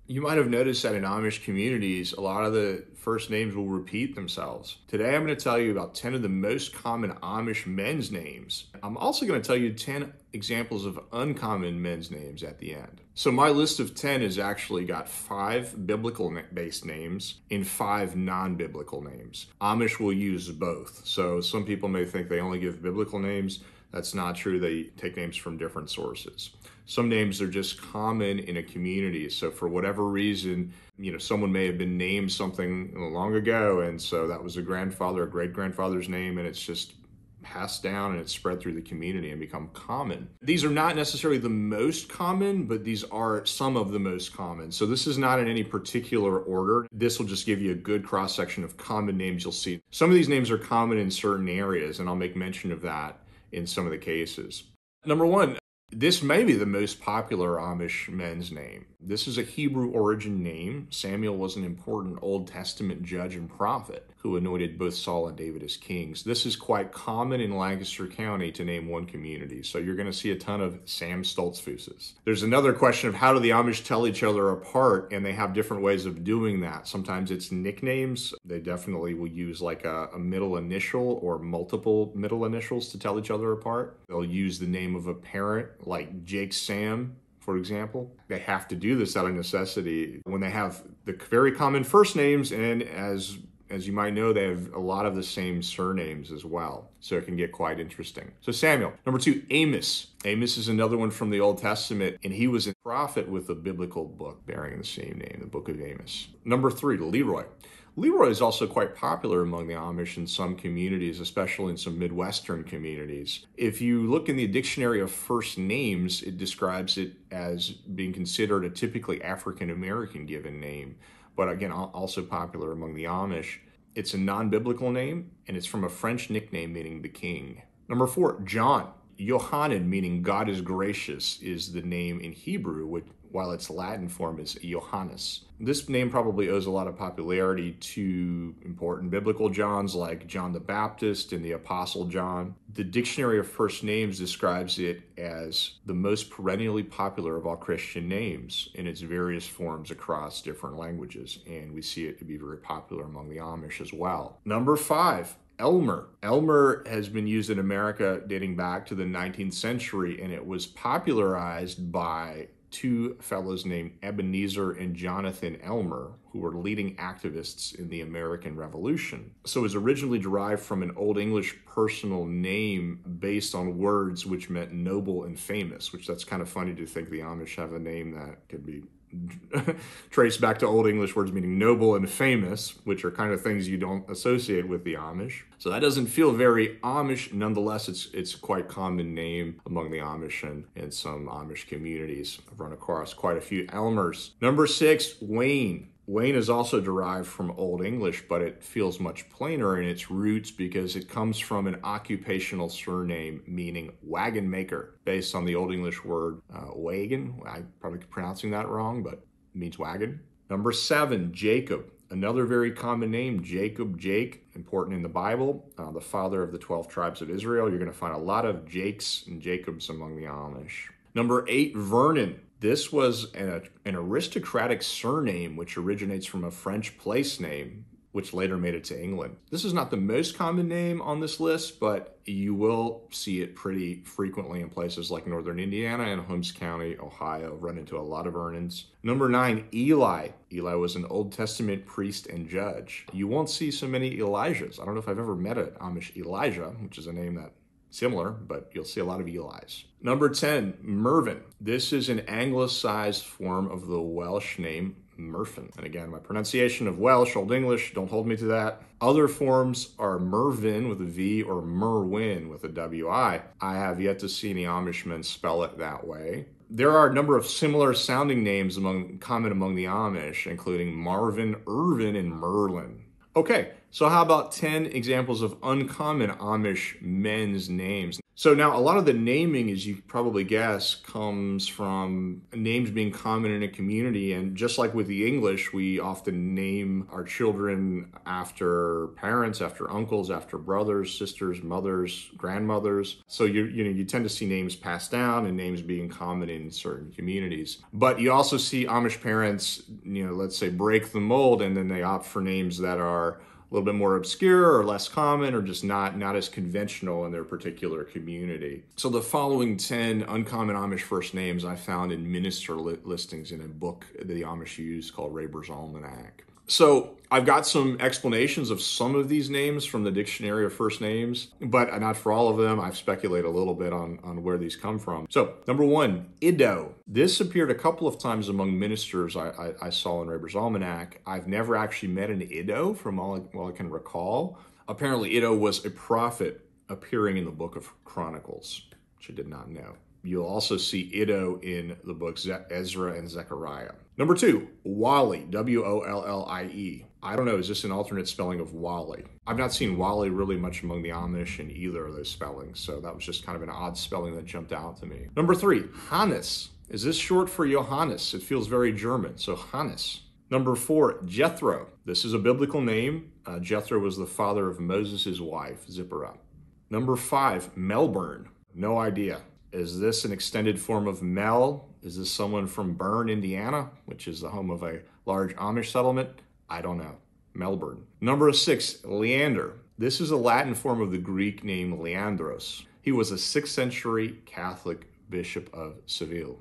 You might have noticed that in Amish communities, a lot of the first names will repeat themselves. Today, I'm going to tell you about 10 of the most common Amish men's names. I'm also going to tell you 10 examples of uncommon men's names at the end. So my list of 10 has actually got 5 biblical-based names and 5 non-biblical names. Amish will use both. So some people may think they only give biblical names. That's not true. They take names from different sources. Some names are just common in a community. So for whatever reason, someone may have been named something long ago, and so that was a grandfather, a great-grandfather's name, and it's just passed down and it's spread through the community and become common. These are not necessarily the most common, but these are some of the most common. So this is not in any particular order. This will just give you a good cross-section of common names you'll see. Some of these names are common in certain areas, and I'll make mention of that in some of the cases. Number 1, this may be the most popular Amish men's name. This is a Hebrew origin name. Samuel was an important Old Testament judge and prophet who anointed both Saul and David as kings. This is quite common in Lancaster County to name one community. So you're going to see a ton of Sam Stoltzfuses. There's another question of how do the Amish tell each other apart, and they have different ways of doing that. Sometimes it's nicknames. They definitely will use like a middle initial or multiple middle initials to tell each other apart. They'll use the name of a parent like Jake Sam, for example. They have to do this out of necessity when they have the very common first names, and as you might know, they have a lot of the same surnames as well. So it can get quite interesting. So Samuel. Number 2, Amos. Amos is another one from the Old Testament, and he was a prophet with a biblical book bearing the same name, the Book of Amos. Number 3, Leroy. Leroy is also quite popular among the Amish in some communities, especially in some Midwestern communities. If you look in the dictionary of first names, it describes it as being considered a typically African-American given name, but again, also popular among the Amish. It's a non-biblical name, and it's from a French nickname meaning the king. Number 4, John. Yohanan, meaning God is gracious, is the name in Hebrew, while its Latin form is Johannes. This name probably owes a lot of popularity to important biblical Johns like John the Baptist and the Apostle John. The Dictionary of First Names describes it as the most perennially popular of all Christian names in its various forms across different languages, and we see it to be very popular among the Amish as well. Number 5, Elmer. Elmer has been used in America dating back to the 19th century, and it was popularized by 2 fellows named Ebenezer and Jonathan Elmer, who were leading activists in the American Revolution. So it was originally derived from an Old English personal name based on words which meant noble and famous, which that's kind of funny to think the Amish have a name that could be traced back to Old English words meaning noble and famous, which are kind of things you don't associate with the Amish. So that doesn't feel very Amish. Nonetheless, it's a quite common name among the Amish and some Amish communities. I've run across quite a few Elmers. Number 6, Wayne. Wayne is also derived from Old English, but it feels much plainer in its roots because it comes from an occupational surname meaning wagon maker, based on the Old English word wagon. I'm probably pronouncing that wrong, but it means wagon. Number 7, Jacob. Another very common name, Jacob, Jake, important in the Bible, the father of the 12 tribes of Israel. You're going to find a lot of Jakes and Jacobs among the Amish. Number 8, Vernon. This was an aristocratic surname which originates from a French place name, which later made it to England. This is not the most common name on this list, but you will see it pretty frequently in places like northern Indiana and Holmes County, Ohio. Run into a lot of Vernons. Number 9, Eli. Eli was an Old Testament priest and judge. You won't see so many Elijahs. I don't know if I've ever met an Amish Elijah, which is a name that similar, but you'll see a lot of Elis. Number 10, Mervin. This is an anglicized form of the Welsh name Merfyn. And again, my pronunciation of Welsh, Old English, don't hold me to that. Other forms are Mervin with a V or Merwin with a W-I. I have yet to see any Amishmen spell it that way. There are a number of similar sounding names common among the Amish, including Marvin Ervin and Merlin. Okay, so how about 10 examples of uncommon Amish men's names? So now a lot of the naming, as you probably guess, comes from names being common in a community. And just like with the English, we often name our children after parents, after uncles, after brothers, sisters, mothers, grandmothers. So you tend to see names passed down and names being common in certain communities. But you also see Amish parents, let's say break the mold, and then they opt for names that are a little bit more obscure or less common or just not as conventional in their particular community. So the following 10 uncommon Amish first names I found in minister listings in a book that the Amish use called Raber's Almanac. So I've got some explanations of some of these names from the Dictionary of First Names, but not for all of them. I've speculated a little bit on where these come from. So number 1, Iddo. This appeared a couple of times among ministers I saw in Raber's Almanac. I've never actually met an Iddo from all I can recall. Apparently Iddo was a prophet appearing in the book of Chronicles, which I did not know. You'll also see Iddo in the books Ezra and Zechariah. Number 2, Wollie, W-O-L-L-I-E. I don't know, is this an alternate spelling of Wally? I've not seen Wally really much among the Amish in either of those spellings, so that was just kind of an odd spelling that jumped out to me. Number 3, Hannes. Is this short for Johannes? It feels very German, so Hannes. Number 4, Jethro. This is a biblical name. Jethro was the father of Moses' wife, Zipporah. Number 5, Melbern. No idea. Is this an extended form of Mel? Is this someone from Bern, Indiana, which is the home of a large Amish settlement? I don't know. Melbern. Number 6, Leander. This is a Latin form of the Greek name Leandros. He was a 6th century Catholic bishop of Seville.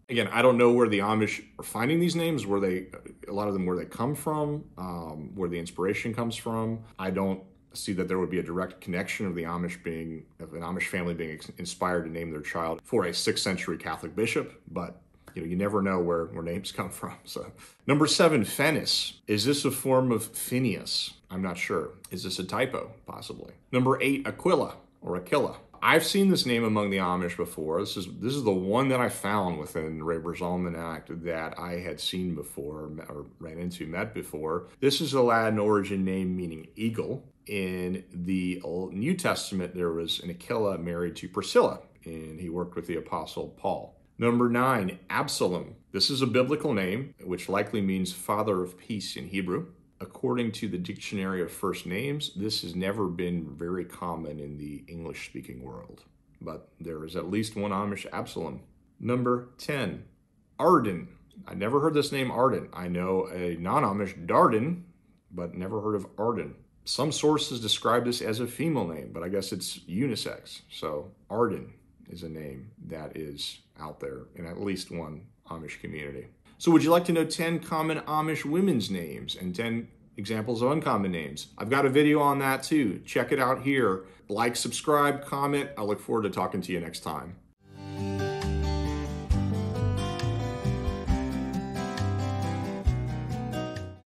Again, I don't know where the Amish are finding these names, where they come from, where the inspiration comes from. I don't see that there would be a direct connection of an Amish family being inspired to name their child for a 6th century Catholic bishop, but you never know where names come from. So, number 7, Phenis. Is this a form of Phenis? I'm not sure. Is this a typo? Possibly. Number 8, Aquilla or Aquilla. I've seen this name among the Amish before. This is the one that I found within Raber's Almanac that I had seen before or met before. This is a Latin origin name meaning eagle. In the New Testament, there was an Aquilla married to Priscilla, and he worked with the Apostle Paul. Number 9, Absalom. This is a biblical name, which likely means father of peace in Hebrew. According to the Dictionary of First Names, this has never been very common in the English-speaking world, but there is at least one Amish Absalom. Number 10, Arden. I never heard this name Arden. I know a non-Amish Darden, but never heard of Arden. Some sources describe this as a female name, but I guess it's unisex. So Arden is a name that is out there in at least one Amish community. So would you like to know 10 common Amish women's names and 10 examples of uncommon names? I've got a video on that too. Check it out here. Like, subscribe, comment. I look forward to talking to you next time.